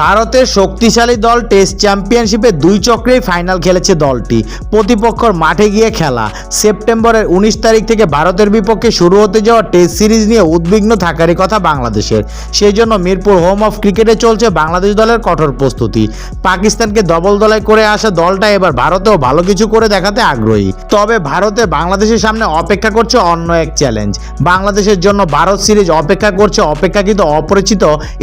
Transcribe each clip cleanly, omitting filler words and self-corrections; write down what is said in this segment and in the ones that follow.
ভারতের শক্তিশালী দল টেস্ট চ্যাম্পিয়নশিপে 2 চক্রেই ফাইনাল খেলেছে দলটি। প্রতিপক্ষর মাঠে গিয়ে খেলা। সেপ্টেম্বরের 19 তারিখ থেকে ভারতের বিপক্ষে শুরু হতে যাওয়া টেস্ট সিরিজ নিয়ে উদ্বিগ্ন থাকারই কথা বাংলাদেশের। সেই জন্য মিরপুর হোম অফ ক্রিকেটে চলছে বাংলাদেশ দলের কঠোর প্রস্তুতি। পাকিস্তানকে দবল দলাই করে আসা দলটা এবার ভারতেও ভালো কিছু করে দেখাতে আগ্রহী। তবে ভারতে বাংলাদেশের সামনে অপেক্ষা করছে অন্য এক চ্যালেঞ্জ। বাংলাদেশের জন্য ভারত সিরিজ অপেক্ষা করছে অপেক্ষাকৃত অপরিচিত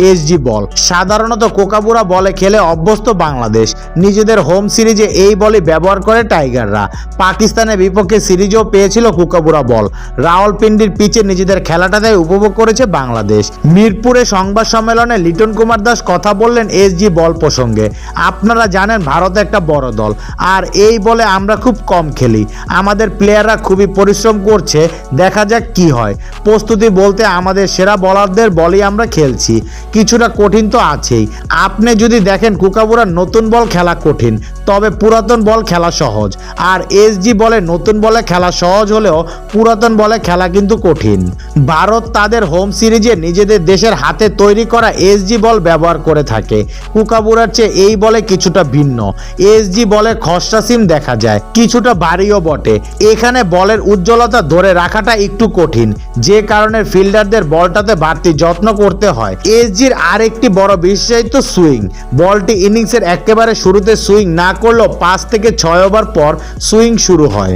এসজি বল। সাধারণত কোকাবুরা বলে খেলে অভ্যস্ত বাংলাদেশ। নিজেদের হোম সিরিজে এই বলই ব্যবহার করে টাইগাররা। পাকিস্তানের বিপক্ষে সিরিজও পেয়েছিল কোকাবুরা বল। রাওয়ালপিন্ডির পিচে নিজেদের খেলাটাতে উপভোগ করেছে বাংলাদেশ। মিরপুরে সংবাদ সম্মেলনে লিটন কুমার দাস কথা বললেন এসজি বল প্রসঙ্গে। আপনারা জানেন ভারত একটা বড় দল, আর এই বলে আমরা খুব কম খেলি। আমাদের প্লেয়াররা খুবই পরিশ্রম করছে, দেখা যাক কি হয়। প্রস্তুতি বলতে আমাদের সেরা বলারদের বলই আমরা খেলছি। কিছুটা কঠিন তো আছেই। আপনি যদি দেখেন কোকাবুরার নতুন বল খেলা কঠিন, তবে পুরাতন বল খেলা সহজ। আর এসজি বলে নতুন বলে খেলা সহজ হলেও পুরাতন বলে খেলা কিন্তু কঠিন। ভারত তাদের হোম সিরিজে নিজেদের দেশের হাতে তৈরি করা এসজি বল ব্যবহার করে থাকে। কোকাবুরার চেয়ে এই বলে কিছুটা ভিন্ন। এসজি বলে খসড়া সিম দেখা যায়, কিছুটা ভারীও বটে। এখানে বলের উজ্জ্বলতা ধরে রাখাটা একটু কঠিন, যে কারণে ফিল্ডারদের বলটাতে বাড়তি যত্ন করতে হয়। এসজির আরেকটি বড় বিশেষত্ব সুইং। বলটি ইনিংসের একেবারে শুরুতে সুইং না করলেও 5 থেকে 6 ওভার পর সুইং শুরু হয়।